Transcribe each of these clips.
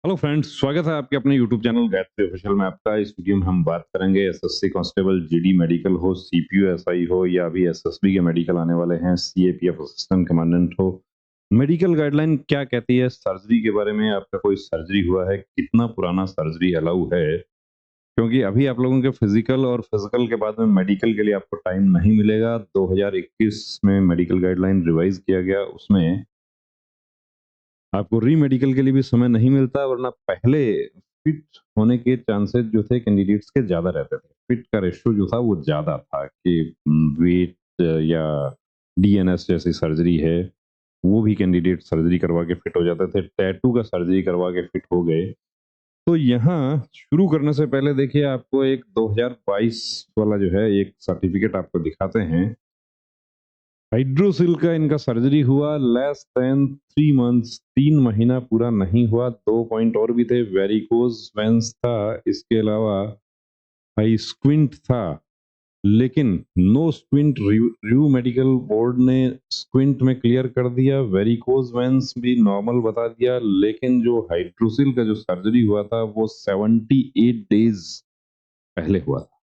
Hello friends, स्वागत है आपके अपने यूट्यूब चैनल गायत्री ऑफिशियल में। आपका इस वीडियो में हम बात करेंगे एसएससी कांस्टेबल, जीडी मेडिकल हो, सीपीयू एसआई हो या अभी एसएसबी के मेडिकल आने वाले हैं, सीएपीएफ असिस्टेंट कमांडेंट हो। मेडिकल गाइडलाइन क्या कहती है सर्जरी के बारे में? आपका कोई सर्जरी हुआ है? कितना पुराना सर्जरी अलाउ है? क्योंकि अभी आप लोगों के फिजिकल और फिजिकल के बाद में मेडिकल के लिए आपको टाइम नहीं मिलेगा। 2021 में मेडिकल गाइडलाइन रिवाइज किया गया, उसमें आपको री मेडिकल के लिए भी समय नहीं मिलता, वरना पहले फिट होने के चांसेस जो थे कैंडिडेट्स के ज़्यादा रहते थे। फिट का रेशियो जो था वो ज़्यादा था कि वेट या डीएनएस जैसी सर्जरी है, वो भी कैंडिडेट सर्जरी करवा के फिट हो जाते थे। टैटू का सर्जरी करवा के फिट हो गए। तो यहाँ शुरू करने से पहले देखिए, आपको एक 2022 वाला जो है एक सर्टिफिकेट आपको दिखाते हैं। हाइड्रोसिल का इनका सर्जरी हुआ लेस देन 3 मंथ्स, 3 महीना पूरा नहीं हुआ। 2 पॉइंट और भी थे, वेरिकोज वेंस था, इसके अलावा हाई स्क्विंट था, लेकिन no squint. Review medical board ने स्क्विंट में क्लियर कर दिया, वेरिकोज वेंस भी नॉर्मल बता दिया, लेकिन जो हाइड्रोसिल का जो सर्जरी हुआ था वो 78 डेज पहले हुआ था।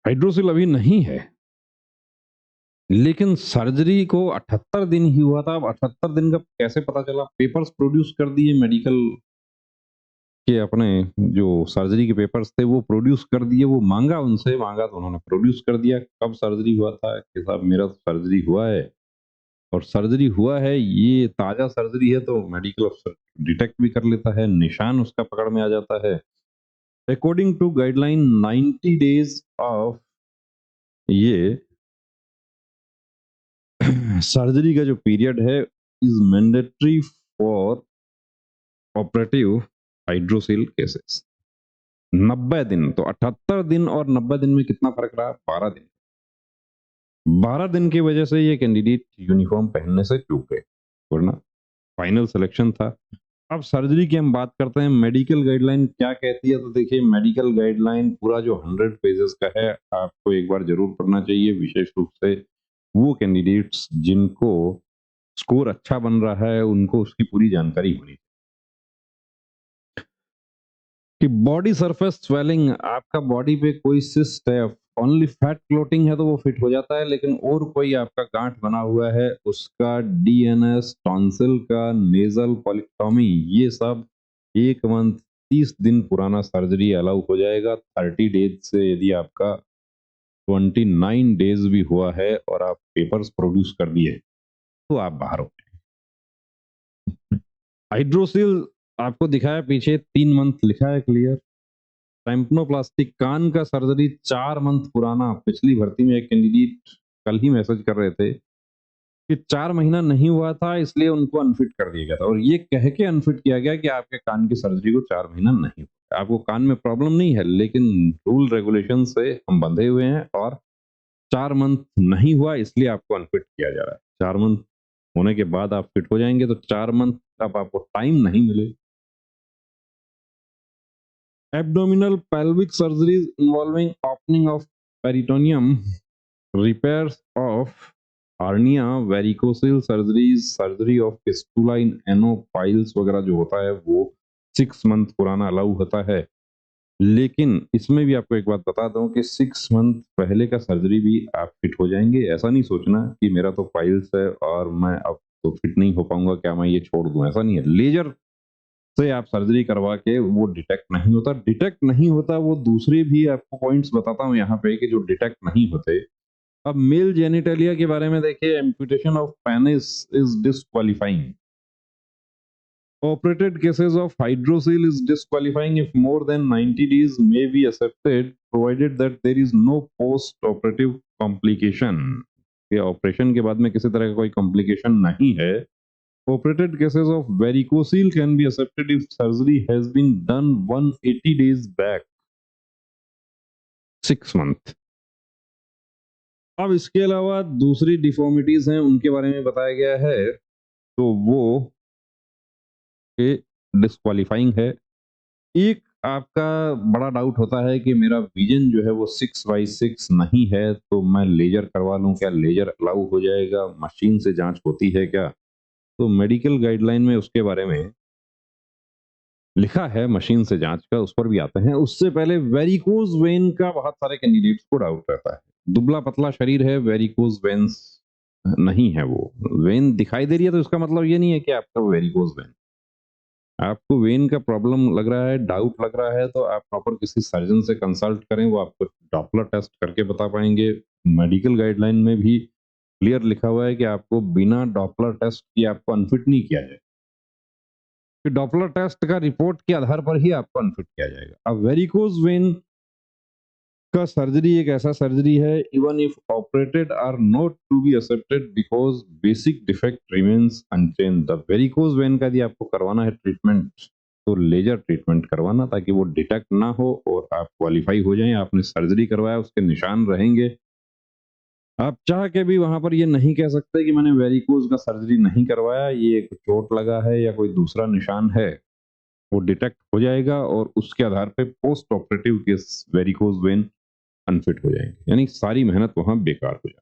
हाइड्रोसिल अभी नहीं है, लेकिन सर्जरी को 78 दिन ही हुआ था। अब 78 दिन का कैसे पता चला? पेपर्स प्रोड्यूस कर दिए मेडिकल के, अपने जो सर्जरी के पेपर्स थे वो प्रोड्यूस कर दिए। वो मांगा, उनसे मांगा तो उन्होंने प्रोड्यूस कर दिया। कब सर्जरी हुआ था कि साहब मेरा तो सर्जरी हुआ है, और सर्जरी हुआ है, ये ताजा सर्जरी है, तो मेडिकल अफसर डिटेक्ट भी कर लेता है, निशान उसका पकड़ में आ जाता है। According to guideline 90 days of ये सर्जरी का जो पीरियड है is mandatory for operative hydrocele cases. 90 दिन, तो 78 दिन और 90 दिन में कितना फर्क रहा? 12 दिन। 12 दिन की वजह से ये कैंडिडेट यूनिफॉर्म पहनने से चूक गए, वरना फाइनल सिलेक्शन था। अब सर्जरी की हम बात करते हैं, मेडिकल गाइडलाइन क्या कहती है। तो देखिए, मेडिकल गाइडलाइन पूरा जो 100 पेजेस का है, आपको एक बार जरूर पढ़ना चाहिए, विशेष रूप से वो कैंडिडेट्स जिनको स्कोर अच्छा बन रहा है, उनको उसकी पूरी जानकारी होनी कि बॉडी सरफेस स्वेलिंग, आपका बॉडी पे कोई सिस्ट है, ओनली फैट क्लोटिंग है तो वो फिट हो जाता है, लेकिन और कोई आपका गांठ बना हुआ है, उसका डीएनएस, टॉन्सिल का, नेजल पॉलिक्टोमी, ये सब 1 मंथ 30 दिन पुराना सर्जरी अलाउ हो जाएगा। 30 डेज से यदि आपका 29 डेज भी हुआ है और आप पेपर्स प्रोड्यूस कर दिए तो आप बाहर हो। हाइड्रोसिल आपको दिखाया पीछे, 3 मंथ लिखा है क्लियर। टाइम्पनोप्लास्टिक कान का सर्जरी 4 मंथ पुराना, पिछली भर्ती में एक कैंडिडेट कल ही मैसेज कर रहे थे कि 4 महीना नहीं हुआ था, इसलिए उनको अनफिट कर दिया गया था, और ये कह के अनफिट किया गया कि आपके कान की सर्जरी को 4 महीना नहीं हुआ। आपको कान में प्रॉब्लम नहीं है, लेकिन रूल रेगुलेशन से हम बंधे हुए हैं, और 4 मंथ नहीं हुआ इसलिए आपको अनफिट किया जा रहा है। 4 मंथ होने के बाद आप फिट हो जाएंगे, तो 4 मंथ तक आपको टाइम नहीं मिले। Abdominal pelvic surgeries involving opening of peritoneum, repairs of hernia, varicocele surgeries, surgery of fistula in ano piles वगैरह जो होता है वो 6 मंथ पुराना अलाउ होता है। लेकिन इसमें भी आपको एक बात बता दूं कि 6 मंथ पहले का सर्जरी भी आप फिट हो जाएंगे। ऐसा नहीं सोचना कि मेरा तो फाइल्स है और मैं अब तो फिट नहीं हो पाऊंगा, क्या मैं ये छोड़ दूं? ऐसा नहीं है। लेजर से आप सर्जरी करवा के वो डिटेक्ट नहीं होता। डिटेक्ट नहीं होता, वो दूसरे भी आपको पॉइंट्स बताता हूँ यहाँ पे कि जो डिटेक्ट नहीं होते। अब मेल जेनिटलिया के बारे में देखिए, amputation of penis is disqualifying. Operated cases of hydrocele is disqualifying if more than 90 days may be accepted, provided that there is no post-operative complication। ये ऑपरेशन के बाद में किसी तरह का कोई कॉम्प्लिकेशन नहीं है। Operated cases of varicocele can be accepted if surgery has been done 180 days back, 6 month। अब इसके अलावा दूसरी डिफॉर्मिटीज हैं, उनके बारे में बताया गया है, तो वो डिस्क्वालिफाइंग है। एक आपका बड़ा डाउट होता है कि मेरा विजन जो है वो 6/6 नहीं है, तो मैं लेजर करवा लूं, क्या लेजर अलाउ हो जाएगा? मशीन से जांच होती है क्या? तो मेडिकल गाइडलाइन में उसके बारे में लिखा है मशीन से जांच का, उस पर भी आते हैं। उससे पहले वेरिकोज वेन का बहुत सारे कैंडिडेट्स को डाउट रहता है। दुबला पतला शरीर है, वेरिकोज वेन्स नहीं है। वो वेन दिखाई दे रही है तो इसका मतलब ये नहीं है कि आपका वेरिकोज वेन। आपको वेन का प्रॉब्लम लग रहा है, डाउट लग रहा है, तो आप प्रॉपर किसी सर्जन से कंसल्ट करें, वो आपको डॉपलर टेस्ट करके बता पाएंगे। मेडिकल गाइडलाइन में भी क्लियर लिखा हुआ है कि आपको बिना डॉपलर टेस्ट किए आपको अनफिट नहीं किया जाए, कि डॉपलर टेस्ट का रिपोर्ट के आधार पर ही आपको अनफिट किया जाएगा। अब वेरिकोज वेन का सर्जरी एक ऐसा सर्जरी है, even if operated are not to be accepted because basic defect remains unchanged. The varicose vein का यदि आपको करवाना है ट्रीटमेंट, तो लेजर ट्रीटमेंट करवाना, ताकि वो डिटेक्ट ना हो और आप क्वालिफाई हो जाएं। आपने सर्जरी करवाया, उसके निशान रहेंगे। आप चाह के भी वहां पर ये नहीं कह सकते कि मैंने वेरिकोज का सर्जरी नहीं करवाया, ये एक चोट लगा है या कोई दूसरा निशान है। वो डिटेक्ट हो जाएगा और उसके आधार पे post operative case varicose vein unfit हो जाएंगे, यानी सारी मेहनत वहां बेकार हो जाएगी।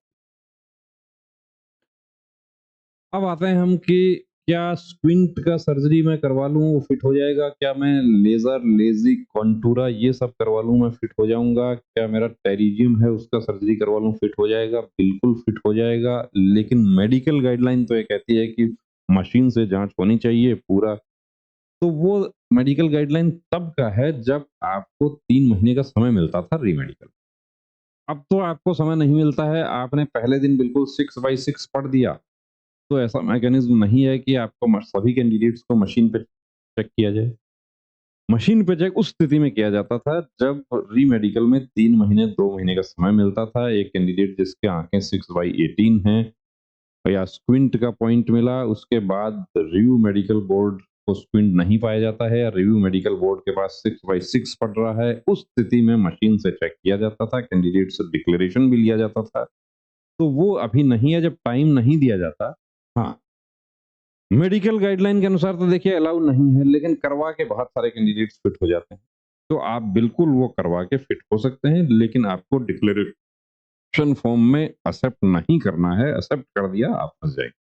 अब आते हैं हम कि क्या स्क्विंट का सर्जरी मैं करवा लूं वो फिट हो जाएगा, क्या मैं लेजर लेजिक कॉन्टूरा ये सब करवा लूं मैं फिट हो जाऊंगा, क्या मेरा टेरिजियम है उसका सर्जरी करवा लूं फिट हो जाएगा? बिल्कुल फिट हो जाएगा, लेकिन मेडिकल गाइडलाइन तो ये कहती है कि मशीन से जांच होनी चाहिए पूरा। तो वो मेडिकल गाइडलाइन तब का है जब आपको 3 महीने का समय मिलता था रीमेडिकल। अब तो आपको समय नहीं मिलता है, आपने पहले दिन बिल्कुल 6/6 पढ़ दिया, तो ऐसा मैकेनिज्म नहीं है कि आपको सभी कैंडिडेट्स को मशीन पे चेक किया जाए। मशीन पे चेक उस स्थिति में किया जाता था जब री मेडिकल में 3 महीने 2 महीने का समय मिलता था। एक कैंडिडेट जिसके आंखें 6/18 हैं या स्क्विंट का पॉइंट मिला, उसके बाद रिव्यू मेडिकल बोर्ड को स्क्विंट नहीं पाया जाता है या रिव्यू मेडिकल बोर्ड के पास 6/6 पड़ रहा है, उस स्थिति में मशीन से चेक किया जाता था, कैंडिडेट से डिक्लेरेशन भी लिया जाता था। तो वो अभी नहीं है, जब टाइम नहीं दिया जाता। हाँ, मेडिकल गाइडलाइन के अनुसार तो देखिए अलाउ नहीं है, लेकिन करवा के बहुत सारे कैंडिडेट्स फिट हो जाते हैं। तो आप बिल्कुल वो करवा के फिट हो सकते हैं, लेकिन आपको डिक्लेरेशन फॉर्म में एक्सेप्ट नहीं करना है। एक्सेप्ट कर दिया आप फंस जाएंगे।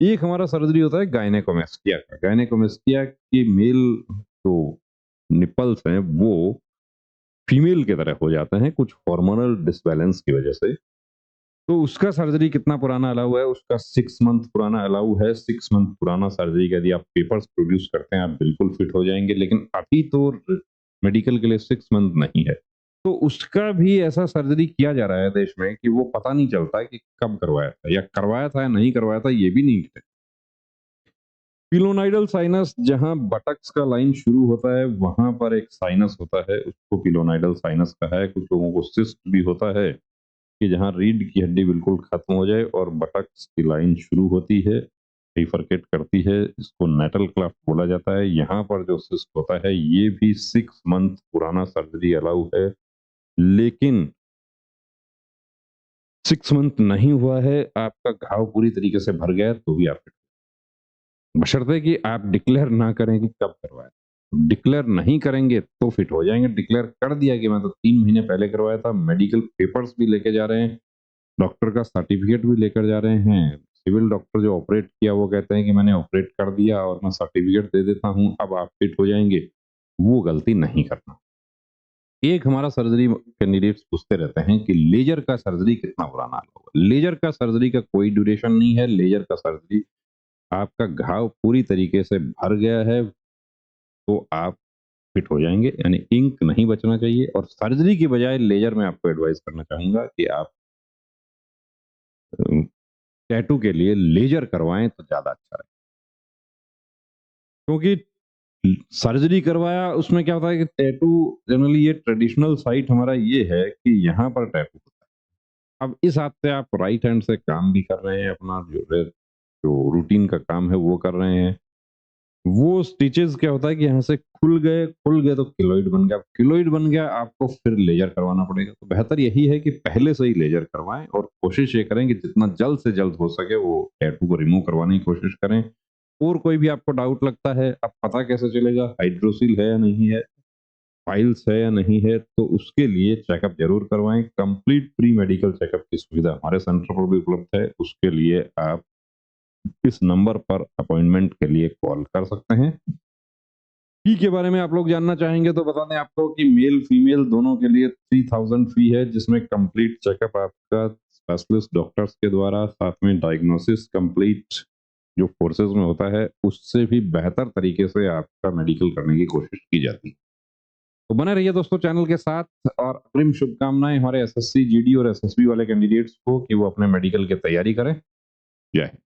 एक हमारा सर्जरी होता है गायनेकोमेस्टिया का। गायनेकोमेस्टिया के मेल जो निपल्स हैं वो फीमेल की तरह हो जाते हैं कुछ हार्मोनल डिसबैलेंस की वजह से। तो उसका सर्जरी कितना पुराना अलाउ है? उसका 6 मंथ पुराना अलाउ है। 6 मंथ पुराना सर्जरी का यदि आप पेपर्स प्रोड्यूस करते हैं, आप बिल्कुल फिट हो जाएंगे, लेकिन अभी तो मेडिकल के लिए 6 मंथ नहीं है। तो उसका भी ऐसा सर्जरी किया जा रहा है देश में कि वो पता नहीं चलता है कि कब करवाया था, या करवाया था या नहीं करवाया था, ये भी नहीं है। पिलोनाइडल साइनस, जहां बटक्स का लाइन शुरू होता है वहां पर एक साइनस होता है, उसको पिलोनाइडल साइनस कहा है। कुछ लोगों को सिस्ट भी होता है कि जहाँ रीढ़ की हड्डी बिल्कुल खत्म हो जाए और बटक्स की लाइन शुरू होती है, बिफरकेट करती है, इसको नेटल क्लेफ्ट बोला जाता है। यहाँ पर जो सिस्ट होता है ये भी 6 मंथ पुराना सर्जरी अलाउ है, लेकिन 6 मंथ नहीं हुआ है, आपका घाव पूरी तरीके से भर गया तो भी आप, बशर्ते कि आप डिक्लेयर ना करें कि कब करवाया। डिक्लेयर नहीं करेंगे तो फिट हो जाएंगे। डिक्लेयर कर दिया कि मैं तो 3 महीने पहले करवाया था, मेडिकल पेपर्स भी लेके जा रहे हैं, डॉक्टर का सर्टिफिकेट भी लेकर जा रहे हैं, सिविल डॉक्टर जो ऑपरेट किया वो कहते हैं कि मैंने ऑपरेट कर दिया और मैं सर्टिफिकेट दे देता हूं, अब आप फिट हो जाएंगे। वो गलती नहीं करना। एक हमारा सर्जरी कैंडिडेट्स पूछते रहते हैं कि लेजर का सर्जरी कितना पुराना होगा। लेजर का सर्जरी का कोई ड्यूरेशन नहीं है। लेजर का सर्जरी, आपका घाव पूरी तरीके से भर गया है तो आप फिट हो जाएंगे, यानी इंक नहीं बचना चाहिए। और सर्जरी की बजाय लेजर में आपको एडवाइस करना चाहूंगा कि आप टैटू के लिए लेजर करवाएं तो ज्यादा अच्छा है। क्योंकि सर्जरी करवाया उसमें क्या होता है कि टैटू, जनरली ये ट्रेडिशनल साइट हमारा ये है कि यहाँ पर टैटू होता है। अब इस हाथ से आप राइट हैंड से काम भी कर रहे हैं, अपना जो रूटीन का काम है वो कर रहे हैं। वो स्टिचेस क्या होता है कि यहाँ से खुल गए तो किलोइड बन गया। किलोइड बन गया, आपको फिर लेजर करवाना पड़ेगा। तो बेहतर यही है कि पहले से ही लेजर करवाएं और कोशिश ये करें कि जितना जल्द से जल्द हो सके वो टैटू को रिमूव करवाने की कोशिश करें। और कोई भी आपको डाउट लगता है, अब पता कैसे चलेगा हाइड्रोसिल है या नहीं है, फाइल्स है या नहीं है, तो उसके लिए चेकअप जरूर करवाएं। कंप्लीट प्री मेडिकल चेकअप की सुविधा हमारे सेंटर पर भी उपलब्ध है। उसके लिए आप इस नंबर पर अपॉइंटमेंट के लिए कॉल कर सकते हैं फी के बारे में आप लोग जानना चाहेंगे तो बता दें आपको कि मेल फीमेल दोनों के लिए 3000 फी है, जिसमें कंप्लीट चेकअप आपका स्पेशलिस्ट डॉक्टर्स के द्वारा, साथ में डायग्नोसिस कंप्लीट जो फोर्सेज में होता है उससे भी बेहतर तरीके से आपका मेडिकल करने की कोशिश की जाती है। तो बने रहिए दोस्तों चैनल के साथ, और अग्रिम शुभकामनाएं हमारे एसएससी जीडी और एसएसबी वाले कैंडिडेट्स को कि वो अपने मेडिकल की तैयारी करें। जय हिंद।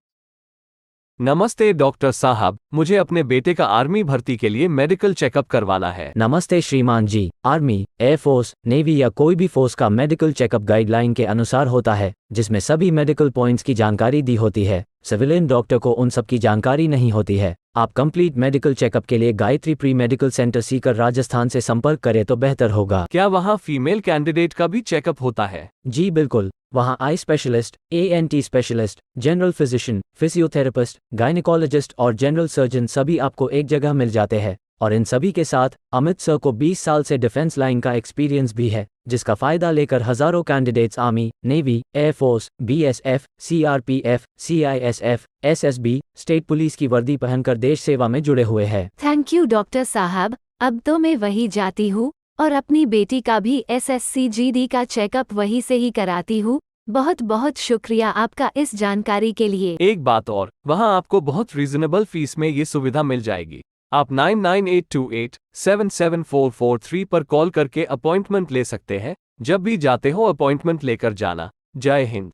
नमस्ते डॉक्टर साहब, मुझे अपने बेटे का आर्मी भर्ती के लिए मेडिकल चेकअप करवाना है। नमस्ते श्रीमान जी। आर्मी, एयरफोर्स, नेवी या कोई भी फोर्स का मेडिकल चेकअप गाइडलाइन के अनुसार होता है, जिसमें सभी मेडिकल पॉइंट्स की जानकारी दी होती है। सिविलियन डॉक्टर को उन सब की जानकारी नहीं होती है। आप कंप्लीट मेडिकल चेकअप के लिए Gayatri pre medical centre Sikar Rajasthan से संपर्क करें तो बेहतर होगा। क्या वहाँ फीमेल कैंडिडेट का भी चेकअप होता है? जी बिल्कुल, वहाँ eye specialist, ANT specialist, general physician, physiotherapist, gynaecologist और जनरल सर्जन सभी आपको एक जगह मिल जाते हैं। और इन सभी के साथ अमित सर को 20 साल से डिफेंस लाइन का एक्सपीरियंस भी है, जिसका फायदा लेकर हजारों candidates army, navy, air force, BSF, CRPF, CISF, SSB, state police की वर्दी पहनकर देश सेवा में जुड़े हुए हैं। थैंक यू डॉक्टर साहब, अब तो मैं वही जाती हूँ और अपनी बेटी का भी SSC GD का चेकअप वहीं से ही कराती हूँ। बहुत बहुत शुक्रिया आपका इस जानकारी के लिए। एक बात और, वहाँ आपको बहुत रीजनेबल फीस में ये सुविधा मिल जाएगी। आप 9982877443 पर कॉल करके अपॉइंटमेंट ले सकते हैं। जब भी जाते हो अपॉइंटमेंट लेकर जाना। जय हिंद।